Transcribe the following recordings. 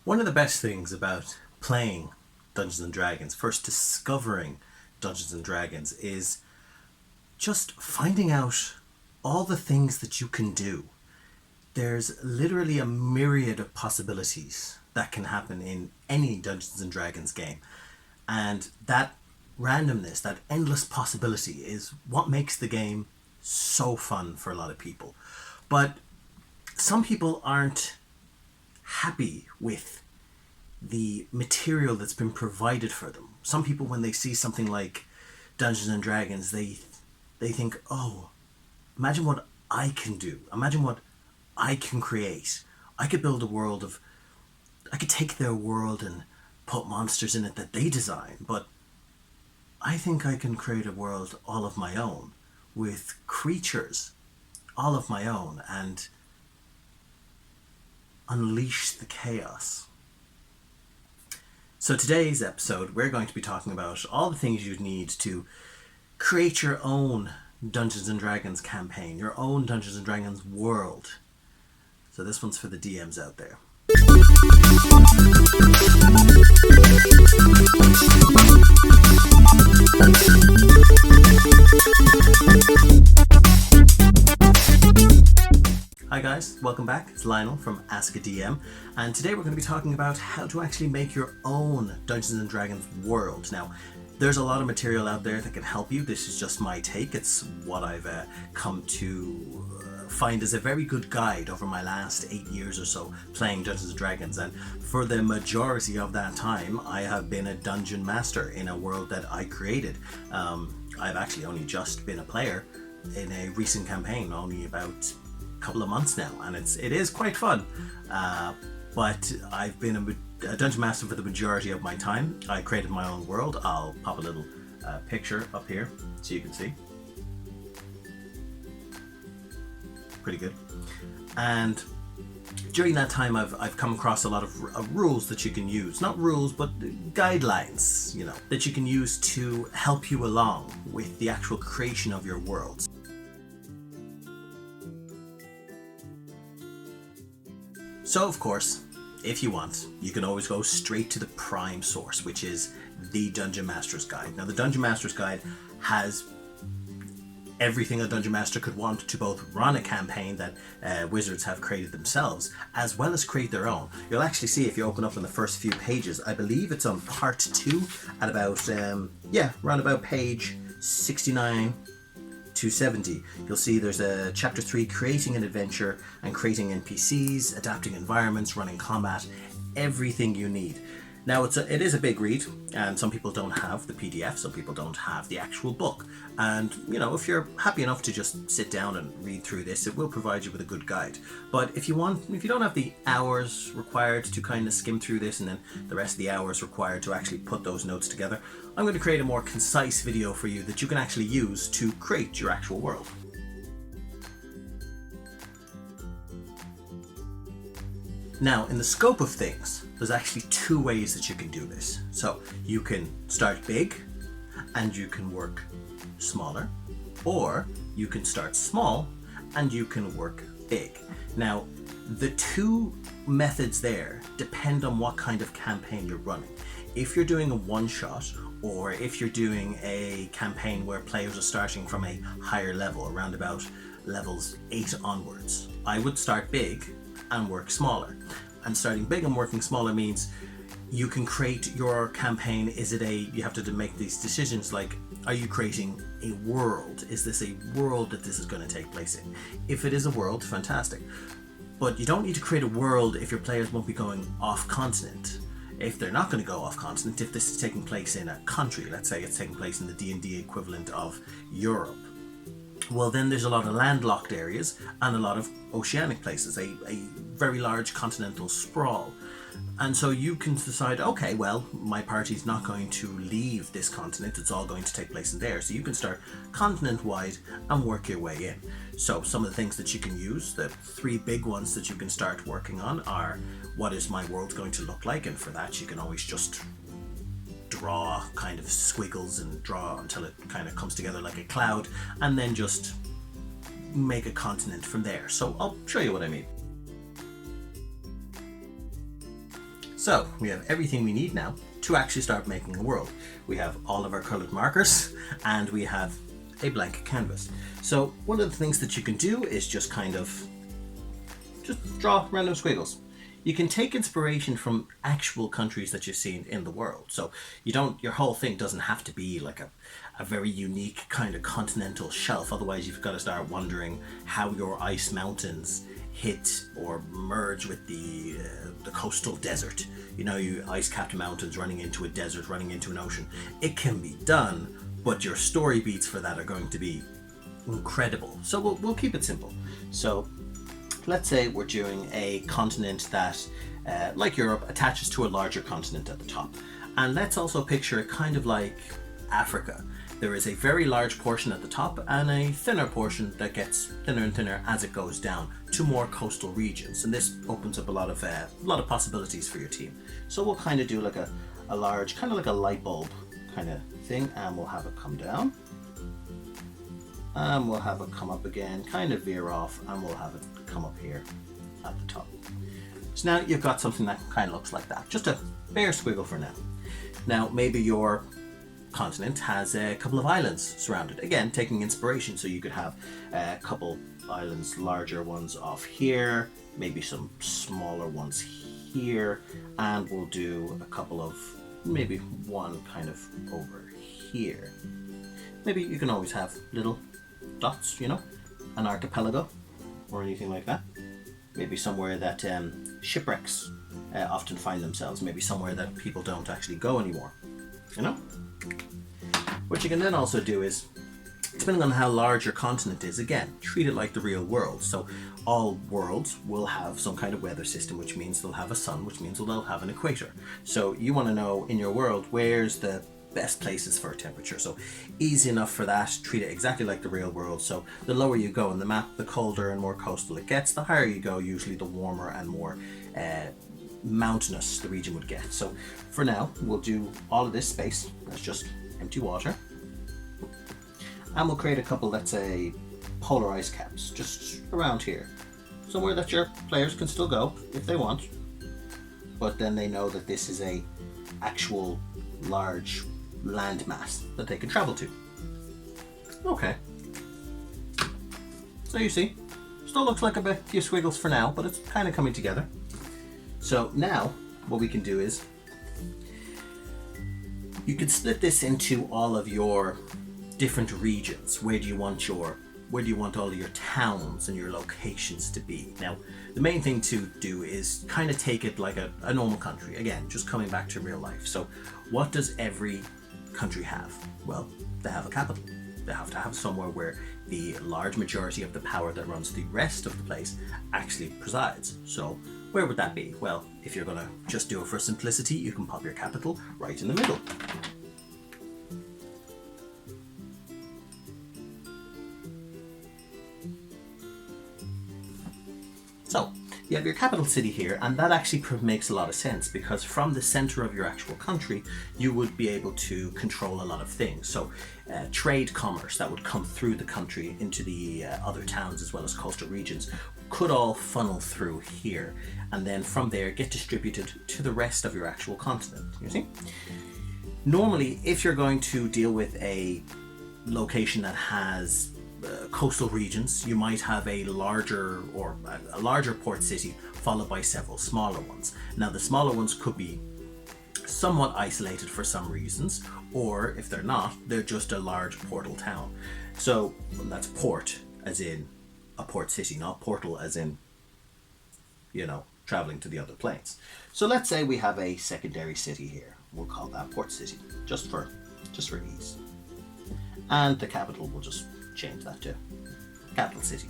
One of the best things about playing Dungeons and Dragons, first discovering Dungeons and Dragons, is just finding out all the things that you can do. There's literally a myriad of possibilities that can happen in any Dungeons and Dragons game. And that randomness, that endless possibility is what makes the game so fun for a lot of people. But some people aren't happy with the material that's been provided for them. Some people, when they see something like Dungeons and Dragons, they think, oh, imagine what I can do. Imagine what I can create. I could build a world of... I could take their world and put monsters in it that they design, but I think I can create a world all of my own, with creatures all of my own, and unleash the chaos. So today's episode, we're going to be talking about all the things you need to create your own Dungeons and Dragons campaign, your own Dungeons and Dragons world. So this one's for the DMs out there. Hi guys, welcome back. It's Lionel from Ask a DM, and today we're going to be talking about how to actually make your own Dungeons and Dragons world. Now, there's a lot of material out there that can help you. This is just my take. It's what I've come to find as a very good guide over my last 8 years or so playing Dungeons and Dragons, and for the majority of that time I have been a dungeon master in a world that I created. I've actually only just been a player in a recent campaign, only about couple of months now, and it is quite fun, but I've been a dungeon master for the majority of my time. I created my own world. I'll pop a little picture up here so you can see. Pretty good. And during that time I've come across a lot of rules that you can use, not rules but guidelines, that you can use to help you along with the actual creation of your worlds. So of course, if you want, you can always go straight to the prime source, which is the Dungeon Master's Guide. Now the Dungeon Master's Guide has everything a Dungeon Master could want to both run a campaign that wizards have created themselves, as well as create their own. You'll actually see, if you open up in the first few pages, I believe it's on part 2 at about, around about page 69 to 70, you'll see there's a chapter 3, creating an adventure and creating NPCs, adapting environments, running combat, everything you need. Now it is a big read, and some people don't have the PDF, some people don't have the actual book, and if you're happy enough to just sit down and read through this, it will provide you with a good guide. But if you don't have the hours required to kind of skim through this, and then the rest of the hours required to actually put those notes together, I'm going to create a more concise video for you that you can actually use to create your actual world. Now, in the scope of things, there's actually 2 ways that you can do this. So you can start big and you can work smaller, or you can start small and you can work big. Now, the 2 methods there depend on what kind of campaign you're running. If you're doing a one-shot, or if you're doing a campaign where players are starting from a higher level, around about levels 8 onwards, I would start big and work smaller. And starting big and working smaller means you can create your campaign. You have to make these decisions like, are you creating a world? Is this a world that this is going to take place in? If it is a world, fantastic. But you don't need to create a world if your players won't be going off continent. If they're not going to go off continent, if this is taking place in a country, let's say it's taking place in the D&D equivalent of Europe, well then there's a lot of landlocked areas and a lot of oceanic places, a very large continental sprawl. And so you can decide, okay, well, my party's not going to leave this continent, it's all going to take place in there. So you can start continent-wide and work your way in. So some of the things that you can use, the 3 big ones that you can start working on are, what is my world going to look like? And for that you can always just draw kind of squiggles and draw until it kind of comes together like a cloud, and then just make a continent from there. So I'll show you what I mean. So we have everything we need now to actually start making a world. We have all of our colored markers and we have a blank canvas. So one of the things that you can do is just draw random squiggles. You can take inspiration from actual countries that you've seen in the world. So your whole thing doesn't have to be like a very unique kind of continental shelf. Otherwise you've got to start wondering how your ice mountains hit or merge with the coastal desert. You ice-capped mountains running into a desert, running into an ocean. It can be done, but your story beats for that are going to be incredible. So we'll keep it simple. So let's say we're doing a continent that, like Europe, attaches to a larger continent at the top. And let's also picture it kind of like Africa. There is a very large portion at the top and a thinner portion that gets thinner and thinner as it goes down to more coastal regions. And this opens up a lot of possibilities for your team. So we'll kind of do like a large, kind of like a light bulb kind of thing, and we'll have it come down. And we'll have it come up again, kind of veer off, and we'll have it come up here at the top. So now you've got something that kind of looks like that. Just a bare squiggle for now. Now maybe your continent has a couple of islands surrounded. Again, taking inspiration, so you could have a couple islands, larger ones off here, maybe some smaller ones here, and we'll do a couple of, maybe one kind of over here. Maybe you can always have little dots, an archipelago or anything like that. Maybe somewhere that shipwrecks often find themselves, maybe somewhere that people don't actually go anymore. What you can then also do is, depending on how large your continent is, again, treat it like the real world. So all worlds will have some kind of weather system, which means they'll have a sun, which means they'll have an equator. So you want to know in your world, where's the best places for temperature. So easy enough for that, treat it exactly like the real world. So the lower you go in the map, the colder and more coastal it gets. The higher you go, usually the warmer and more mountainous the region would get. So for now, we'll do all of this space. That's just empty water. And we'll create a couple, let's say, polar ice caps just around here. Somewhere that your players can still go if they want. But then they know that this is a actual large land mass that they can travel to. Okay. So you see, still looks like a few squiggles for now, but it's kind of coming together. So now what we can do is you can split this into all of your different regions. Where do you want all of your towns and your locations to be? Now, the main thing to do is kind of take it like a normal country. Again, just coming back to real life. So what does every country have? Well, they have a capital. They have to have somewhere where the large majority of the power that runs the rest of the place actually presides. So where would that be? Well, if you're going to just do it for simplicity, you can pop your capital right in the middle. So you have your capital city here, and that actually makes a lot of sense because from the center of your actual country, you would be able to control a lot of things. So trade commerce that would come through the country into the other towns as well as coastal regions could all funnel through here, and then from there get distributed to the rest of your actual continent. You see? Normally, if you're going to deal with a location that has coastal regions, you might have a larger port city followed by several smaller ones. Now the smaller ones could be somewhat isolated for some reasons, or if they're not, they're just a large portal town. So that's port as in a port city, not portal as in, traveling to the other planes. So let's say we have a secondary city here. We'll call that port city, just for ease. And the capital will just change that to capital city.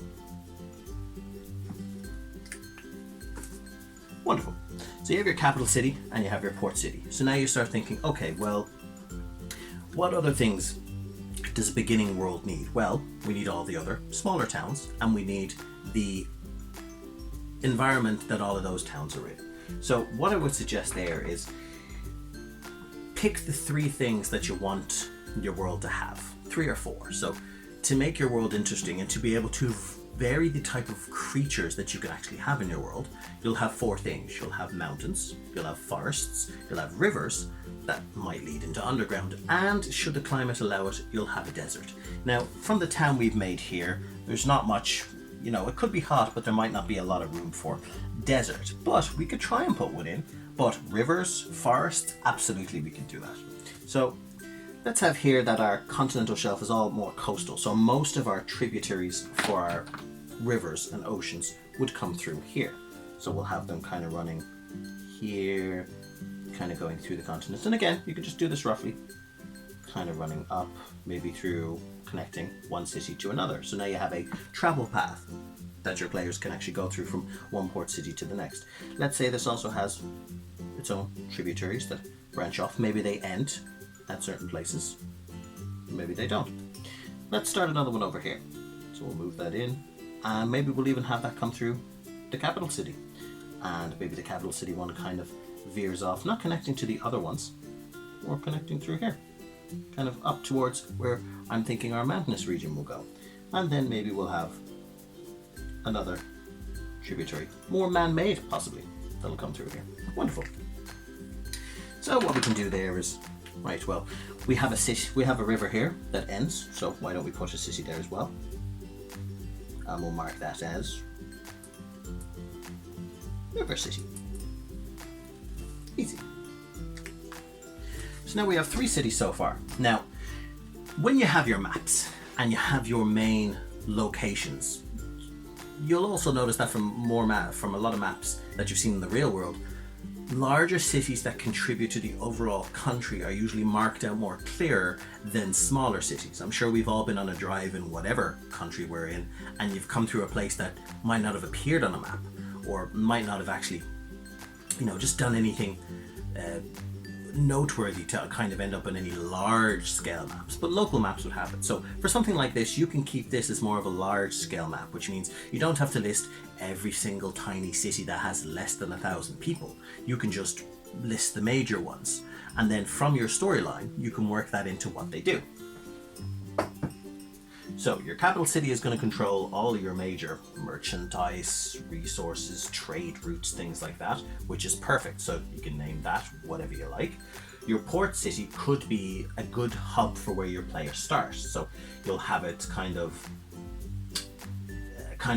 Wonderful. So you have your capital city and you have your port city. So now you start thinking, okay, well, what other things does a beginning world need? Well, we need all the other smaller towns, and we need the environment that all of those towns are in. So what I would suggest there is pick the 3 things that you want your world to have, 3 or 4. So to make your world interesting and to be able to vary the type of creatures that you can actually have in your world, you'll have four things. You'll have mountains, you'll have forests, you'll have rivers that might lead into underground, and should the climate allow it, you'll have a desert. Now, from the town we've made here, there's not much, you know, it could be hot, but there might not be a lot of room for desert. But we could try and put one in. But rivers, forests, absolutely we can do that. So let's have here that our continental shelf is all more coastal. So most of our tributaries for our rivers and oceans would come through here. So we'll have them kind of running here, kind of going through the continents. And again, you can just do this roughly, kind of running up, maybe through connecting one city to another. So now you have a travel path that your players can actually go through from one port city to the next. Let's say this also has its own tributaries that branch off. Maybe they end at certain places, maybe they don't. Let's start another one over here. So we'll move that in, and maybe we'll even have that come through the capital city. And maybe the capital city one kind of veers off, not connecting to the other ones, or connecting through here, kind of up towards where I'm thinking our mountainous region will go. And then maybe we'll have another tributary, more man-made possibly, that'll come through here. Wonderful. So what we can do there is, right, well, we have a city, we have a river here that ends, so why don't we put a city there as well? And we'll mark that as River City. Easy. So now we have 3 cities so far. Now, when you have your maps and you have your main locations, you'll also notice that from a lot of maps that you've seen in the real world, larger cities that contribute to the overall country are usually marked out more clearer than smaller cities. I'm sure we've all been on a drive in whatever country we're in, and you've come through a place that might not have appeared on a map, or might not have actually, you know, just done anything noteworthy to kind of end up in any large scale maps, but local maps would have it. So for something like this, you can keep this as more of a large scale map, which means you don't have to list every single tiny city that has less than 1,000 people. You can just list the major ones, and then from your storyline you can work that into what they do. So your capital city is going to control all your major merchandise, resources, trade routes, things like that, which is perfect. So you can name that whatever you like. Your port city could be a good hub for where your players start. So you'll have it kind of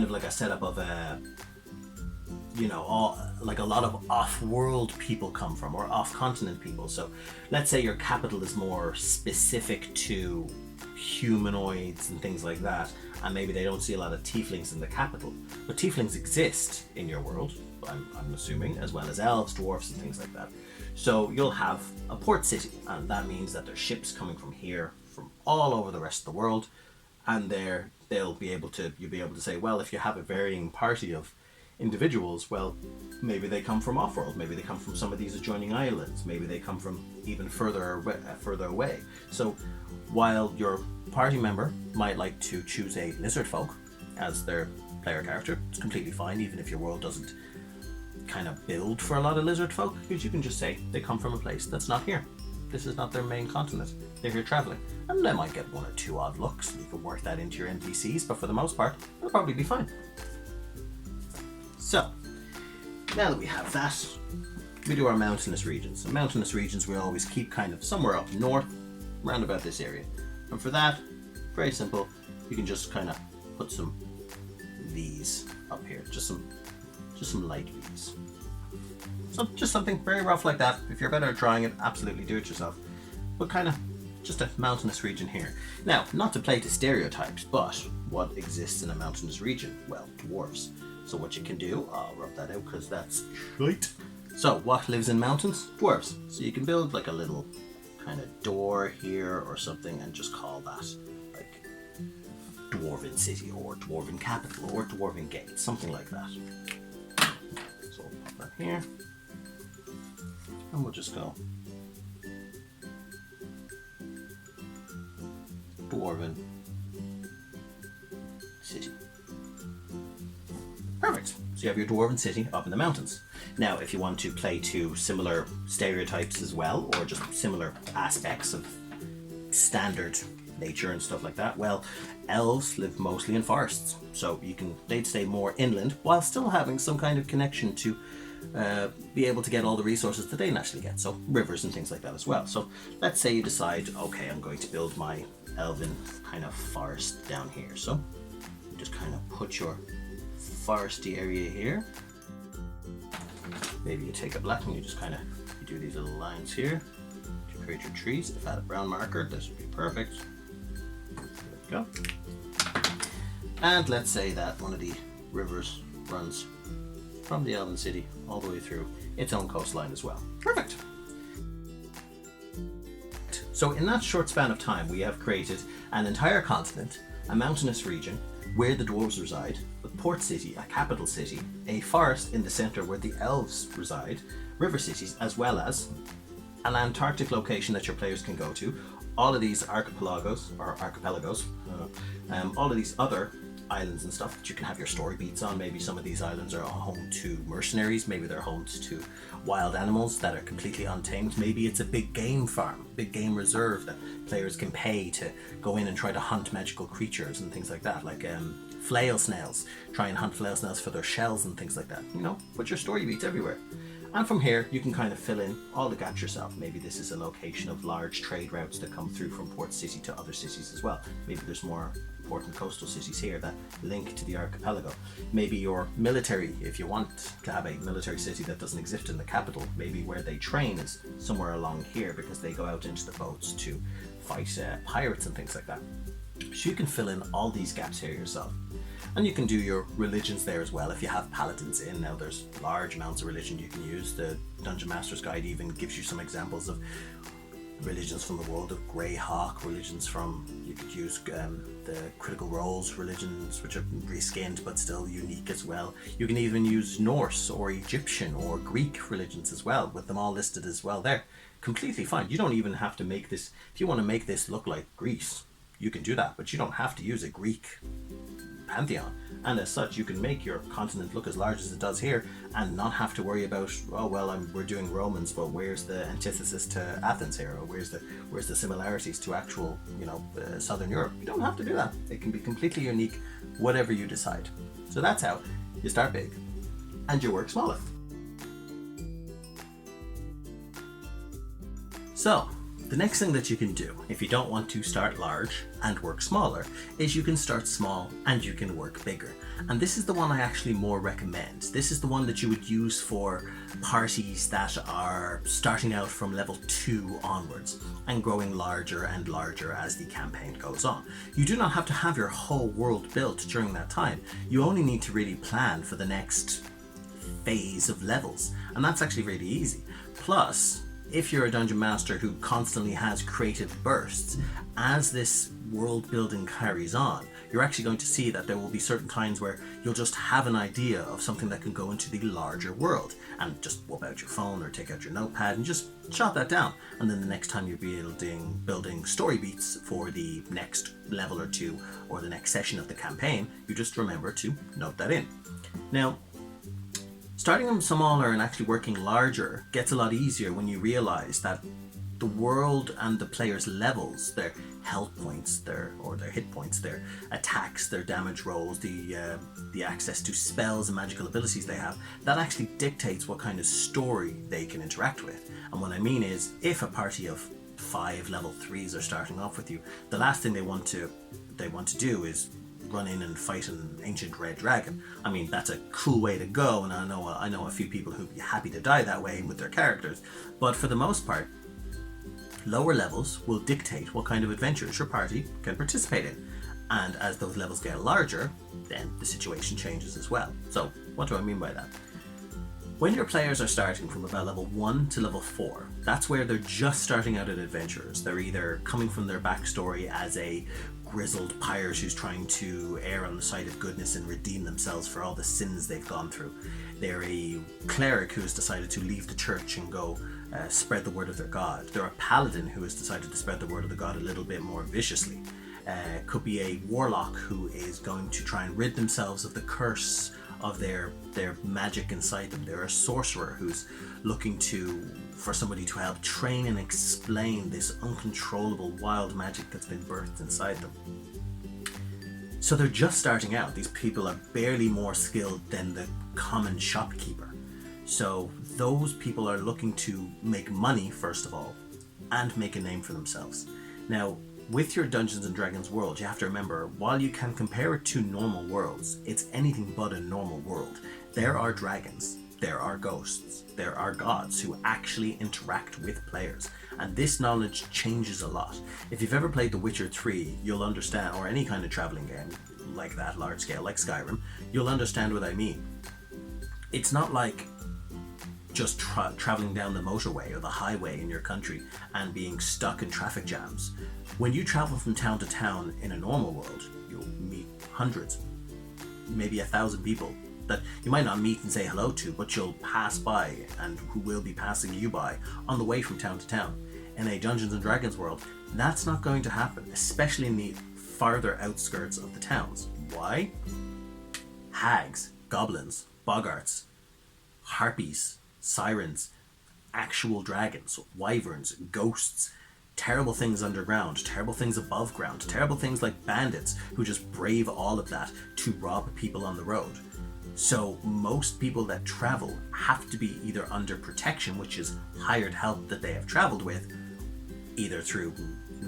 like a setup of a, you know, like a lot of off-world people come from, or off-continent people. So let's say your capital is more specific to humanoids and things like that, and maybe they don't see a lot of tieflings in the capital, but tieflings exist in your world, I'm assuming, as well as elves, dwarfs, and things like that. So you'll have a port city, and that means that there's ships coming from here from all over the rest of the world, and you'll be able to say, well, if you have a varying party of individuals, well, maybe they come from off-world, maybe they come from some of these adjoining islands, maybe they come from even further away. So while your party member might like to choose a lizard folk as their player character, it's completely fine, even if your world doesn't kind of build for a lot of lizard folk, because you can just say they come from a place that's not here. This is not their main continent. They're here traveling. And they might get 1 or 2 odd looks. You can work that into your NPCs, but for the most part, they'll probably be fine. So, now that we have that, we do our mountainous regions. And mountainous regions we always keep kind of somewhere up north, round about this area. And for that, very simple, you can just kind of put some V's up here, just some light V's. So just something very rough like that. If you're better at drawing it, absolutely do it yourself. But kind of just a mountainous region here. Now, not to play to stereotypes, but what exists in a mountainous region? Well, dwarves. So what you can do, I'll rub that out because that's shite. So what lives in mountains? Dwarves. So you can build like a little kind of door here or something and just call that like Dwarven City or Dwarven Capital or Dwarven Gate, something like that. So we'll put that here. And we'll just go Dwarven City. Perfect. So you have your Dwarven City up in the mountains. Now, if you want to play to similar stereotypes as well, or just similar aspects of standard nature and stuff like that. Well, elves live mostly in forests, so they'd stay more inland while still having some kind of connection to be able to get all the resources that they naturally get, so rivers and things like that as well. So let's say you decide, okay, I'm going to build my elven kind of forest down here. So just kind of put your foresty area here. Maybe you take a black and you just kind of do these little lines here to create your trees. If I had a brown marker, this would be perfect. There we go. And let's say that one of the rivers runs from the Elven City all the way through its own coastline as well. Perfect. So in that short span of time, we have created an entire continent, a mountainous region where the dwarves reside, a port city, a capital city, a forest in the center where the elves reside, river cities, as well as an Antarctic location that your players can go to. All of these archipelagos, all of these other islands and stuff that you can have your story beats on. Maybe some of these islands are home to mercenaries, maybe they're homes to wild animals that are completely untamed. Maybe it's a big game farm, big game reserve that players can pay to go in and try to hunt magical creatures and things like that, like flail snails. Try and hunt flail snails for their shells and things like that. You know, put your story beats everywhere. And from here, you can kind of fill in all the gaps yourself. Maybe this is a location of large trade routes that come through from Port City to other cities as well. Maybe there's more important coastal cities here that link to the archipelago. Maybe your military, if you want to have a military city that doesn't exist in the capital, maybe where they train is somewhere along here because they go out into the boats to fight pirates and things like that. So you can fill in all these gaps here yourself. And you can do your religions there as well if you have paladins in. Now there's large amounts of religion you can use. The Dungeon Master's Guide even gives you some examples of religions from the world of Greyhawk, religions from, you could use the Critical Roles religions, which are reskinned but still unique as well. You can even use Norse or Egyptian or Greek religions as well, with them all listed as well there. Completely fine. You don't even have to make this, if you want to make this look like Greece, you can do that, but you don't have to use a Greek pantheon, and as such you can make your continent look as large as it does here and not have to worry about, oh well, we're doing Romans, but where's the antithesis to Athens here, or where's the similarities to actual, Southern Europe. You don't have to do that. It can be completely unique, whatever you decide. So that's how you start big and you work smaller. So the next thing that you can do, if you don't want to start large and work smaller, is you can start small and you can work bigger. And this is the one I actually more recommend. This is the one that you would use for parties that are starting out from level 2 onwards and growing larger and larger as the campaign goes on. You do not have to have your whole world built during that time. You only need to really plan for the next phase of levels, and that's actually really easy. Plus, if you're a dungeon master who constantly has creative bursts, as this world building carries on, you're actually going to see that there will be certain times where you'll just have an idea of something that can go into the larger world, and just whip out your phone or take out your notepad and just jot that down. And then the next time you're building story beats for the next level or two or the next session of the campaign, you just remember to note that in. Now, starting them smaller and actually working larger gets a lot easier when you realize that the world and the player's levels, their health points, their hit points, their attacks, their damage rolls, the access to spells and magical abilities they have, that actually dictates what kind of story they can interact with. And what I mean is, if a party of 5 level 3s are starting off with you, the last thing they want to do is run in and fight an ancient red dragon. I mean, that's a cool way to go, and I know a few people who'd be happy to die that way with their characters, but for the most part, lower levels will dictate what kind of adventures your party can participate in. And as those levels get larger, then the situation changes as well. So what do I mean by that? When your players are starting from about level 1 to level 4, that's where they're just starting out as adventurers. They're either coming from their backstory as a grizzled pirate who's trying to err on the side of goodness and redeem themselves for all the sins they've gone through. They're a cleric who has decided to leave the church and go spread the word of their god. They're a paladin who has decided to spread the word of the god a little bit more viciously. Could be a warlock who is going to try and rid themselves of the curse of their magic inside them. They're a sorcerer who's looking to for somebody to help train and explain this uncontrollable wild magic that's been birthed inside them. So they're just starting out. These people are barely more skilled than the common shopkeeper. So those people are looking to make money, first of all, and make a name for themselves. Now, with your Dungeons and Dragons world, you have to remember, while you can compare it to normal worlds, it's anything but a normal world. There are dragons, there are ghosts, there are gods who actually interact with players. And this knowledge changes a lot. If you've ever played The Witcher 3, you'll understand, or any kind of traveling game like that, large scale, like Skyrim, you'll understand what I mean. It's not like just traveling down the motorway or the highway in your country and being stuck in traffic jams. When you travel from town to town in a normal world, you'll meet hundreds, maybe 1,000 people that you might not meet and say hello to, but you'll pass by and who will be passing you by on the way from town to town. In a Dungeons and Dragons world, that's not going to happen, especially in the farther outskirts of the towns. Why? Hags, goblins, boggarts, harpies, sirens, actual dragons, wyverns, ghosts, terrible things underground, terrible things above ground, terrible things like bandits who just brave all of that to rob people on the road. So most people that travel have to be either under protection, which is hired help that they have traveled with, either through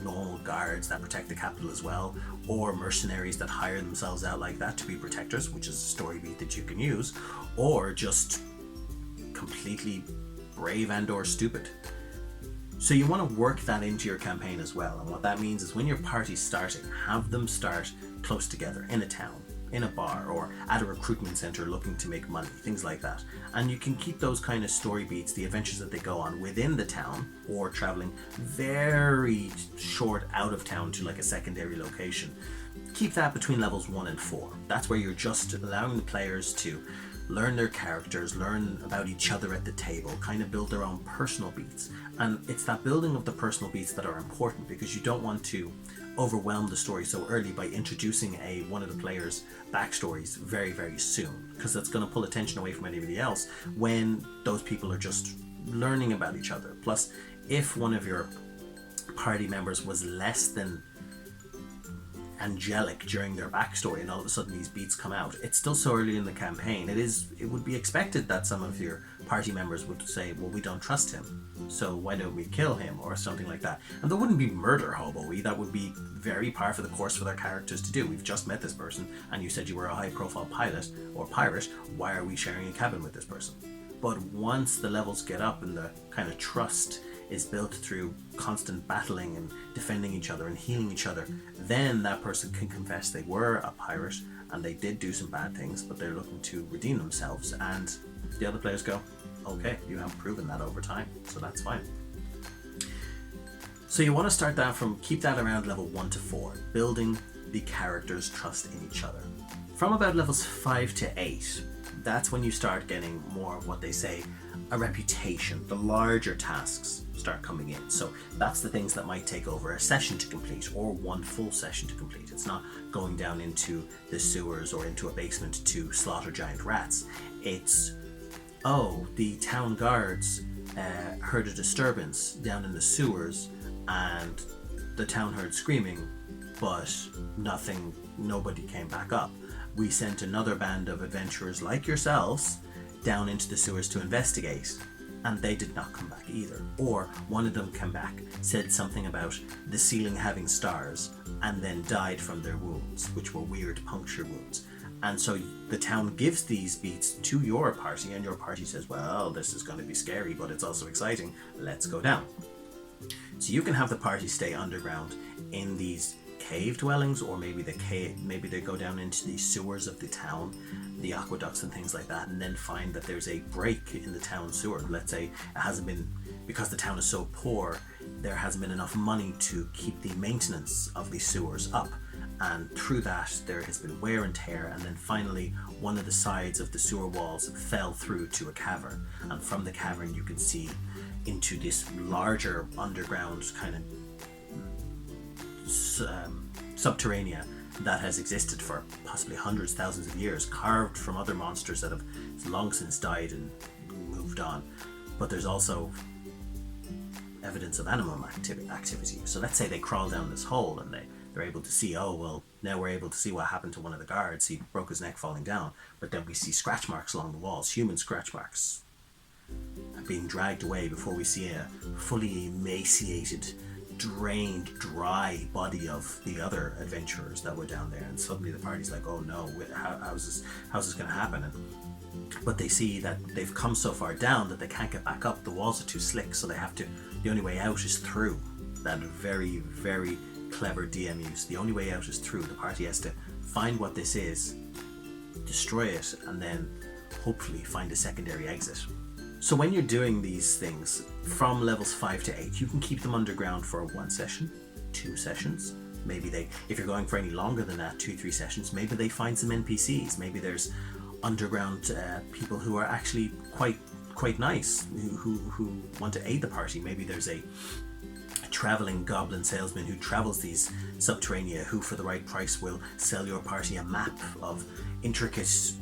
normal guards that protect the capital as well, or mercenaries that hire themselves out like that to be protectors, which is a story beat that you can use, or just completely brave and or stupid. So you want to work that into your campaign as well. And what that means is when your party's starting, have them start close together in a town, in a bar, or at a recruitment center looking to make money, things like that. And you can keep those kind of story beats, the adventures that they go on within the town, or traveling very short out of town to like a secondary location. Keep that between levels 1 and 4. That's where you're just allowing the players to learn their characters, learn about each other at the table, kind of build their own personal beats. And it's that building of the personal beats that are important, because you don't want to overwhelm the story so early by introducing one of the players' backstories very, very soon, because that's going to pull attention away from anybody else when those people are just learning about each other. Plus, if one of your party members was less than angelic during their backstory and all of a sudden these beats come out, it's still so early in the campaign. It would be expected that some of your party members would say, well, we don't trust him, so why don't we kill him, or something like that. And there wouldn't be murder hobo-y. That would be very par for the course for their characters to do. We've just met this person and you said you were a high profile pilot or pirate, why are we sharing a cabin with this person? But once the levels get up and the kind of trust is built through constant battling and defending each other and healing each other, then that person can confess they were a pirate and they did do some bad things, but they're looking to redeem themselves, and the other players go, okay, you have proven that over time, so that's fine. So you want to start that keep that around level 1 to 4, building the characters' trust in each other. From about levels 5 to 8, that's when you start getting more of what they say, a reputation. The larger tasks start coming in. So that's the things that might take over a session to complete, or one full session to complete. It's not going down into the sewers or into a basement to slaughter giant rats. It's, oh, the town guards heard a disturbance down in the sewers and the town heard screaming, but nobody came back up. We sent another band of adventurers like yourselves down into the sewers to investigate, and they did not come back either. Or one of them came back, said something about the ceiling having stars, and then died from their wounds, which were weird puncture wounds. And so the town gives these beats to your party, and your party says, well, this is going to be scary, but it's also exciting, let's go down. So you can have the party stay underground in these cave dwellings, or maybe they go down into the sewers of the town, the aqueducts and things like that, and then find that there's a break in the town sewer. Let's say it hasn't been, because the town is so poor, there hasn't been enough money to keep the maintenance of the sewers up, and through that there has been wear and tear, and then finally one of the sides of the sewer walls fell through to a cavern, and from the cavern you can see into this larger underground kind of subterranea that has existed for possibly hundreds, thousands of years, carved from other monsters that have long since died and moved on. But there's also evidence of animal activity. So let's say they crawl down this hole and they're able to see, oh, well, now we're able to see what happened to one of the guards. He broke his neck falling down. But then we see scratch marks along the walls, human scratch marks, being dragged away before we see a fully emaciated, drained, dry body of the other adventurers that were down there. And suddenly the party's like, oh no, how's this going to happen? But they see that they've come so far down that they can't get back up. The walls are too slick, so the only way out is through. That very, very clever DM use. The only way out is through. The party has to find what this is, destroy it, and then hopefully find a secondary exit. So when you're doing these things from levels 5 to 8, you can keep them underground for 1 session, 2 sessions. Maybe if you're going for any longer than that, 2-3 sessions, maybe they find some NPCs. Maybe there's underground people who are actually quite nice, who want to aid the party. Maybe there's a traveling goblin salesman who travels these subterranea, who for the right price will sell your party a map of intricate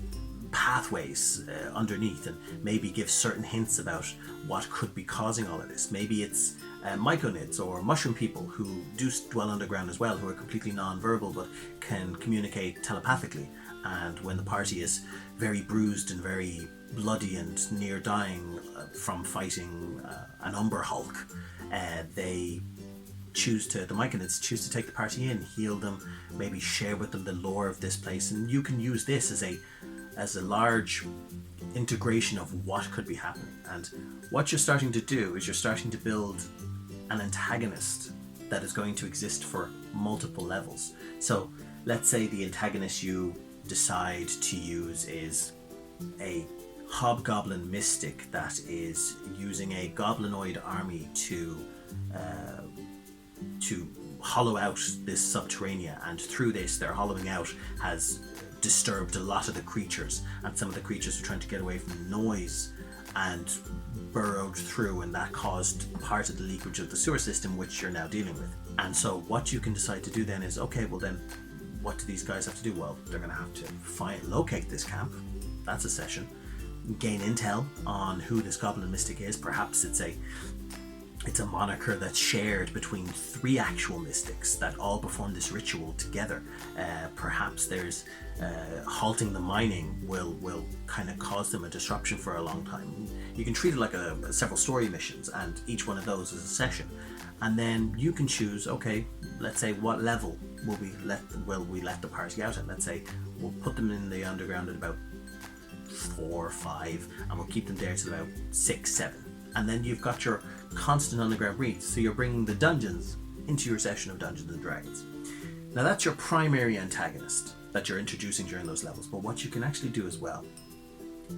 pathways underneath, and maybe give certain hints about what could be causing all of this. Maybe it's myconids or mushroom people who do dwell underground as well, who are completely non-verbal but can communicate telepathically. And when the party is very bruised and very bloody and near dying from fighting an Umber Hulk, the myconids choose to take the party in, heal them, maybe share with them the lore of this place, and you can use this as a large integration of what could be happening. And what you're starting to do is you're starting to build an antagonist that is going to exist for multiple levels. So let's say the antagonist you decide to use is a hobgoblin mystic that is using a goblinoid army to hollow out this subterranea, and through this their hollowing out has disturbed a lot of the creatures, and some of the creatures are trying to get away from the noise and burrowed through, and that caused part of the leakage of the sewer system, which you're now dealing with. And so what you can decide to do then is, okay, well then what do these guys have to do? Well, they're going to have to locate this camp. That's a session. Gain intel on who this goblin mystic is. Perhaps it's a moniker that's shared between 3 actual mystics that all perform this ritual together. Perhaps there's halting the mining will kind of cause them a disruption for a long time. You can treat it like several story missions, and each one of those is a session. And then you can choose, okay, let's say what level will we let the party out at. Let's say we'll put them in the underground at about 4 or 5, and we'll keep them there till about 6, 7. And then you've got your constant underground reach, so you're bringing the dungeons into your session of Dungeons and Dragons. Now that's your primary antagonist that you're introducing during those levels, but what you can actually do as well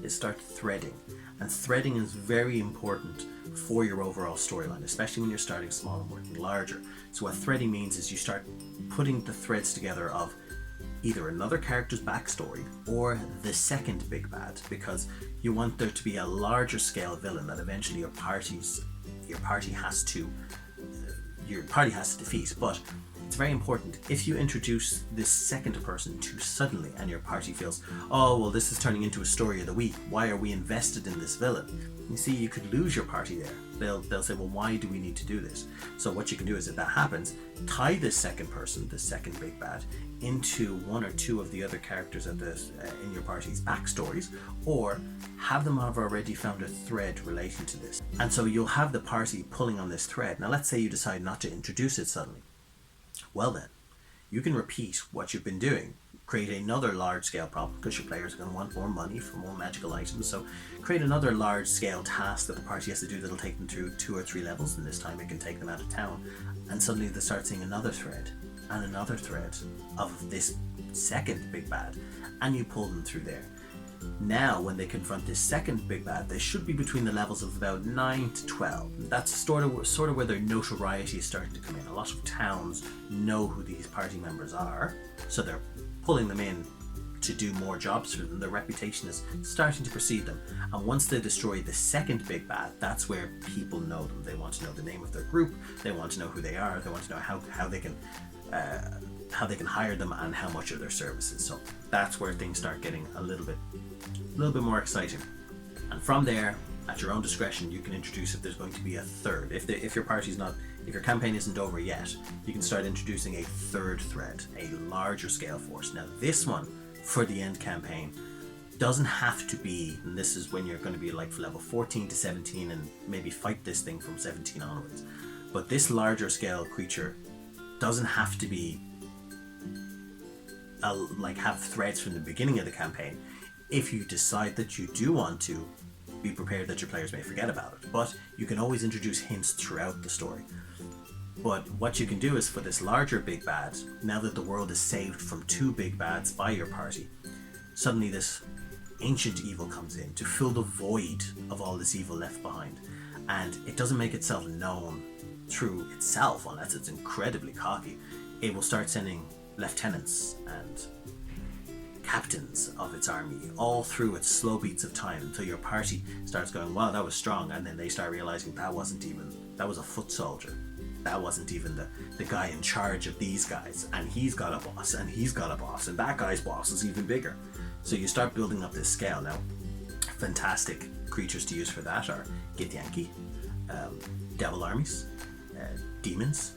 is start threading. And threading is very important for your overall storyline, especially when you're starting small and working larger. So what threading means is you start putting the threads together of either another character's backstory or the second big bad, because you want there to be a larger scale villain that eventually your party has to defeat. But it's very important, if you introduce this second person too suddenly and your party feels, oh well, this is turning into a story of the week, why are we invested in this villain? You see, you could lose your party there. They'll say, well, why do we need to do this? So what you can do is, if that happens, tie this second person, the second big bad, into 1 or 2 of the other characters in your party's backstories, or have them have already found a thread relating to this. And so you'll have the party pulling on this thread. Now let's say you decide not to introduce it suddenly. Well then, you can repeat what you've been doing. Create another large-scale problem, because your players are going to want more money for more magical items. So create another large-scale task that the party has to do that'll take them through 2 or 3 levels, and this time it can take them out of town. And suddenly they start seeing another thread and another thread of this second big bad, and you pull them through there. Now, when they confront this second big bad, they should be between the levels of about 9 to 12. That's sort of where their notoriety is starting to come in. A lot of towns know who these party members are, so they're pulling them in to do more jobs for them. Their reputation is starting to precede them. And once they destroy the second big bad, that's where people know them. They want to know the name of their group, they want to know who they are, they want to know how they can hire them and how much of their services. So that's where things start getting a little bit more exciting. And from there, at your own discretion, you can introduce if there's going to be a third. If your party's not, if your campaign isn't over yet, you can start introducing a third thread, a larger scale force. Now this one, for the end campaign, doesn't have to be, and this is when you're going to be like level 14 to 17 and maybe fight this thing from 17 onwards. But this larger scale creature doesn't have to be like have threads from the beginning of the campaign. If you decide that you do want to, be prepared that your players may forget about it. But you can always introduce hints throughout the story. But what you can do is, for this larger big bad, now that the world is saved from 2 big bads by your party, suddenly this ancient evil comes in to fill the void of all this evil left behind. And it doesn't make itself known through itself unless it's incredibly cocky. It will start sending lieutenants and captains of its army all through its slow beats of time until your party starts going, wow, that was strong, and then they start realizing that was a foot soldier, that wasn't even the guy in charge of these guys, and he's got a boss, and he's got a boss, and that guy's boss is even bigger. So you start building up this scale. Now fantastic creatures to use for that are Githyanki, devil armies, demons,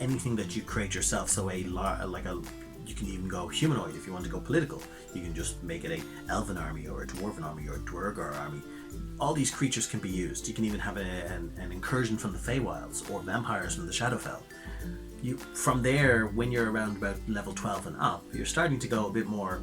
anything that you create yourself. So you can even go humanoid if you want to go political. You can just make it a elven army or a dwarven army or a Dwergar army. All these creatures can be used. You can even have an incursion from the Feywilds or vampires from the Shadowfell. From there, when you're around about level 12 and up, you're starting to go a bit more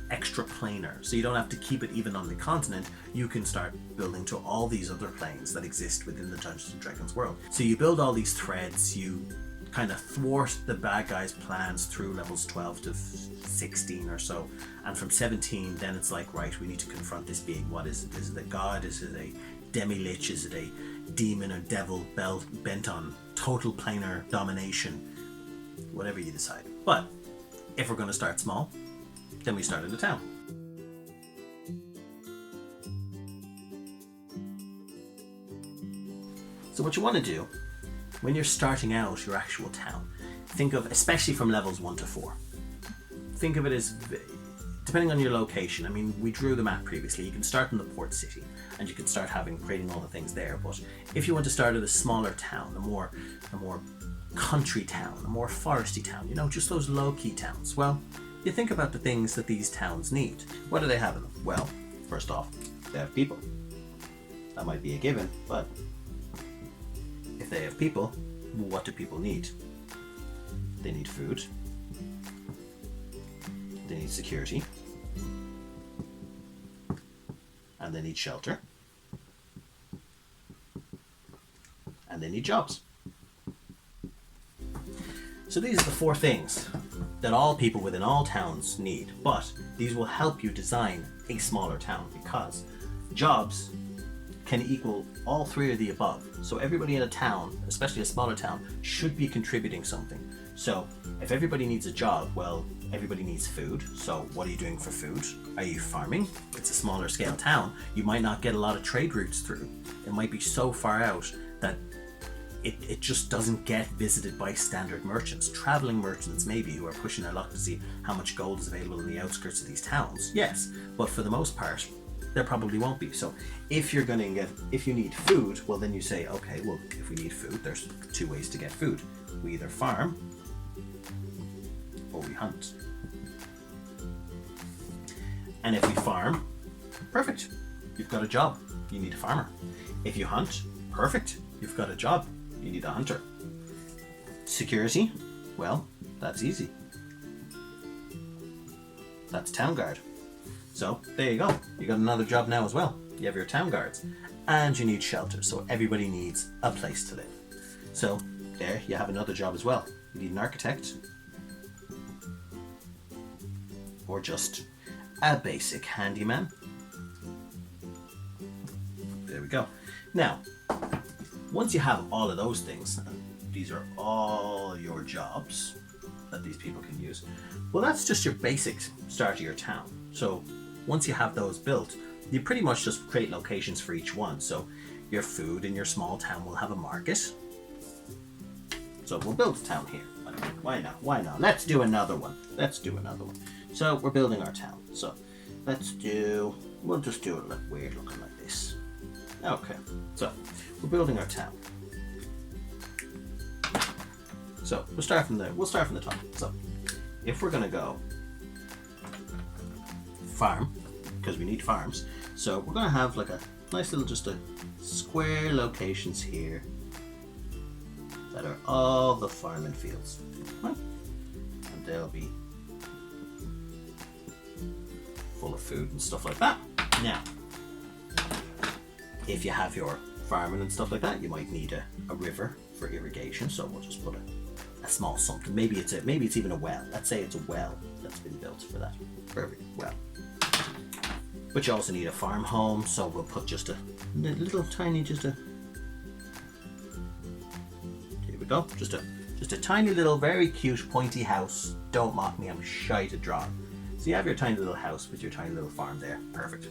extra planar. So you don't have to keep it even on the continent. You can start building to all these other planes that exist within the Dungeons and Dragons world. So you build all these threads, you kind of thwart the bad guys' plans through levels 12 to 16 or so, and from 17 then it's like, right, we need to confront this being. What is it? Is it a god? Is it a demi-lich? Is it a demon or devil bent on total planar domination? Whatever you decide. But if we're going to start small, then we start in the town. So what you want to do when you're starting out your actual town, think of, especially from levels 1 to 4, think of it as, depending on your location. I mean, we drew the map previously. You can start in the port city and you can start creating all the things there. But if you want to start at a smaller town, a more country town, a more foresty town, just those low-key towns, well, you think about the things that these towns need. What do they have in them? Well, first off, they have people. That might be a given, but if they have people, what do people need? They need food. They need security. And they need shelter. And they need jobs. So these are the 4 things that all people within all towns need, but these will help you design a smaller town, because jobs can equal all 3 of the above. So everybody in a town, especially a smaller town, should be contributing something. So if everybody needs a job, well, everybody needs food. So what are you doing for food? Are you farming? It's a smaller scale town. You might not get a lot of trade routes through. It might be so far out that it just doesn't get visited by standard merchants. Traveling merchants maybe, who are pushing their luck to see how much gold is available in the outskirts of these towns. Yes, but for the most part, there probably won't be. So if you need food, well then you say, okay, well, if we need food, there's 2 ways to get food. We either farm or we hunt. And if we farm, perfect, you've got a job. You need a farmer. If you hunt, perfect, you've got a job. You need a hunter. Security, well, that's easy. That's town guard. So there you go. You got another job now as well. You have your town guards. And you need shelter. So everybody needs a place to live. So there you have another job as well. You need an architect. Or just a basic handyman. There we go. Now, once you have all of those things, and these are all your jobs that these people can use, well, that's just your basic start of your town. So once you have those built, you pretty much just create locations for each one. So your food in your small town will have a market. So we'll build a town here. Why not? Let's do another one. So we're building our town. So we'll just do it weird looking like this. Okay, so we're building our town. So we'll start from the top. So if we're gonna go farm, because we need farms, so we're gonna have like a nice little just a square locations here that are all the farming fields, right? And they'll be full of food and stuff like that. Now, if you have your farming and stuff like that, you might need a river for irrigation. So we'll just put a small something. Maybe it's even a well. Let's say it's a well that's been built for that. Perfect well. But you also need a farm home, so we'll put just a little tiny here we go. Just a tiny little very cute pointy house. Don't mock me, I'm shy to draw. So you have your tiny little house with your tiny little farm there. Perfect.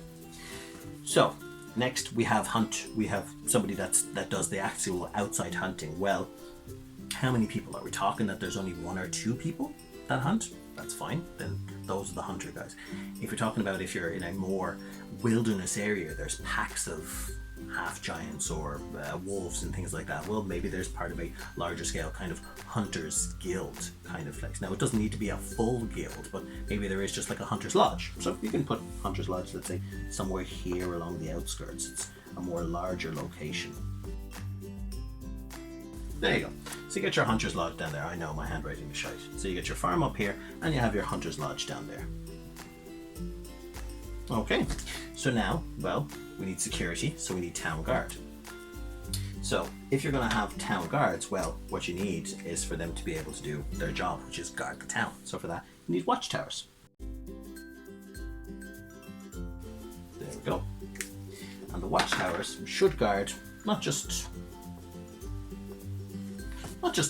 So next we have hunt. We have somebody that does the actual outside hunting. Well, how many people are we talking? That there's only 1 or 2 people that hunt? That's fine. Then those are the hunter guys. If you're talking about if you're in a more wilderness area, there's packs of half giants or wolves and things like that. Well, maybe there's part of a larger scale kind of hunters guild kind of place. Now it doesn't need to be a full guild, but maybe there is just like a hunter's lodge. So you can put hunter's lodge, let's say somewhere here along the outskirts. It's a more larger location. There you go. So you get your hunter's lodge down there. I know my handwriting is shite. So you get your farm up here and you have your hunter's lodge down there. Okay, so now, well, we need security, so we need town guard. So if you're going to have town guards, well, what you need is for them to be able to do their job, which is guard the town. So for that, you need watchtowers. There we go. And the watchtowers should guard not just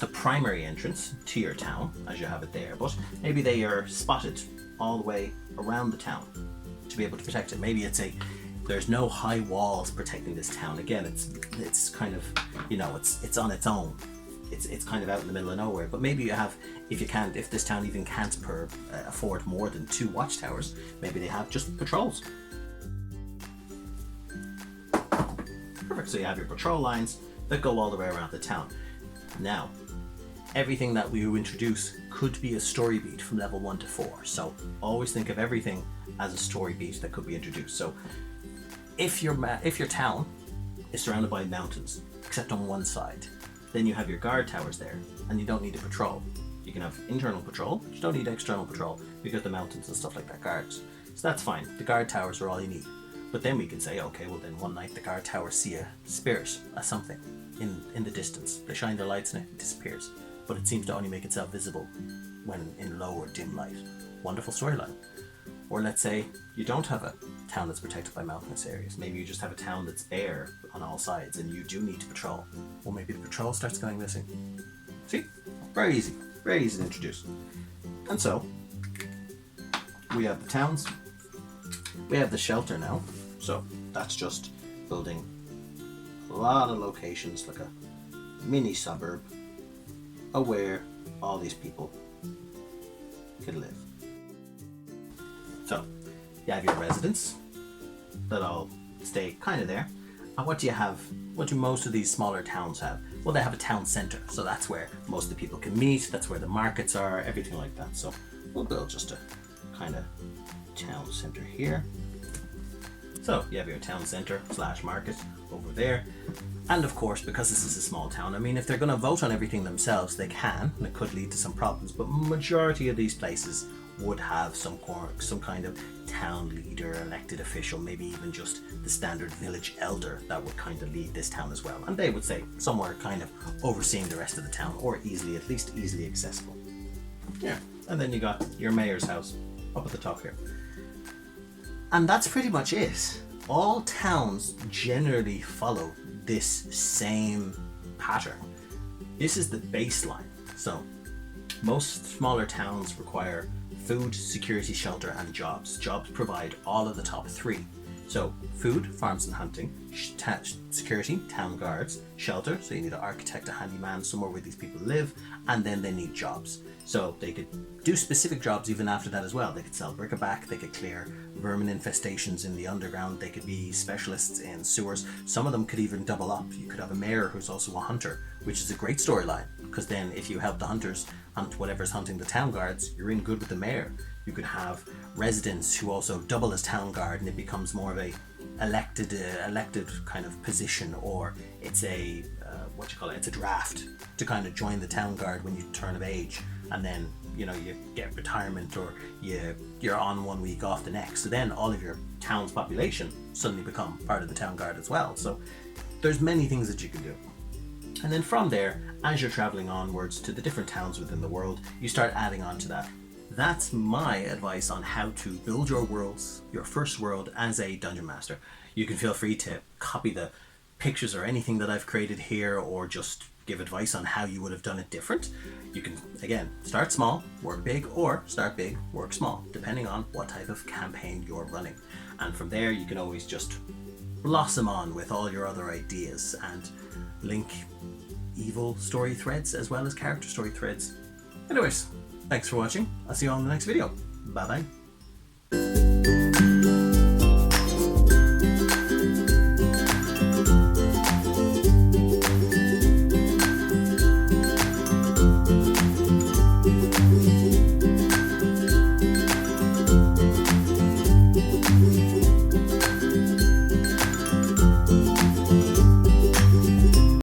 the primary entrance to your town, as you have it there, but maybe they are spotted all the way around the town to be able to protect it. Maybe there's no high walls protecting this town. Again, it's kind of, it's on its own. It's kind of out in the middle of nowhere. But maybe you have, if this town even can't afford more than 2 watchtowers, maybe they have just patrols. Perfect. So you have your patrol lines that go all the way around the town. Now, everything that we introduce could be a story beat from level 1 to 4. So always think of everything as a story beat that could be introduced. So if your town is surrounded by mountains, except on one side, then you have your guard towers there, and you don't need to patrol. You can have internal patrol, but you don't need external patrol because the mountains and stuff like that guards. So that's fine. The guard towers are all you need. But then we can say, okay, well then one night the guard towers see a spirit, a something in the distance. They shine their lights and it disappears. But it seems to only make itself visible when in low or dim light. Wonderful storyline. Or let's say you don't have a town that's protected by mountainous areas. Maybe you just have a town that's bare on all sides and you do need to patrol. Well, maybe the patrol starts going missing. See? Very easy to introduce. And so, we have the towns. We have the shelter now. So, that's just building a lot of locations, like a mini suburb, where all these people can live. So, you have your residents that all stay kind of there. And what do you have? What do most of these smaller towns have? Well, they have a town center. So that's where most of the people can meet. That's where the markets are, everything like that. So we'll build just a kind of town center here. So you have your town center / market over there. And of course, because this is a small town, I mean, if they're going to vote on everything themselves, they can, and it could lead to some problems. But majority of these places would have some kind of town leader, elected official, maybe even just the standard village elder that would kind of lead this town as well. And they would say somewhere kind of overseeing the rest of the town, or at least easily accessible. Yeah, and then you got your mayor's house up at the top here. And that's pretty much it. All towns generally follow this same pattern. This is the baseline. So most smaller towns require food, security, shelter, and jobs. Jobs provide all of the top 3. So food, farms and hunting, security, town guards, shelter, so you need an architect, a handyman, somewhere where these people live, and then they need jobs. So they could do specific jobs even after that as well. They could sell bric-a-brac, they could clear vermin infestations in the underground, they could be specialists in sewers. Some of them could even double up. You could have a mayor who's also a hunter, which is a great storyline, because then if you help the hunters hunt whatever's hunting the town guards, you're in good with the mayor. You could have residents who also double as town guard, and it becomes more of a elected kind of position, or it's a it's a draft to kind of join the town guard when you turn of age, and then you get retirement, or you're on 1 week off the next. So then all of your town's population suddenly become part of the town guard as well. So there's many things that you can do. And then from there, as you're traveling onwards to the different towns within the world, you start adding on to that. That's my advice on how to build your worlds, your first world, as a dungeon master. You can feel free to copy the pictures or anything that I've created here, or just give advice on how you would have done it different. You can, again, start small, work big, or start big, work small, depending on what type of campaign you're running. And from there, you can always just blossom on with all your other ideas and link evil story threads as well as character story threads. Anyways, thanks for watching. I'll see you all in the next video. Bye bye.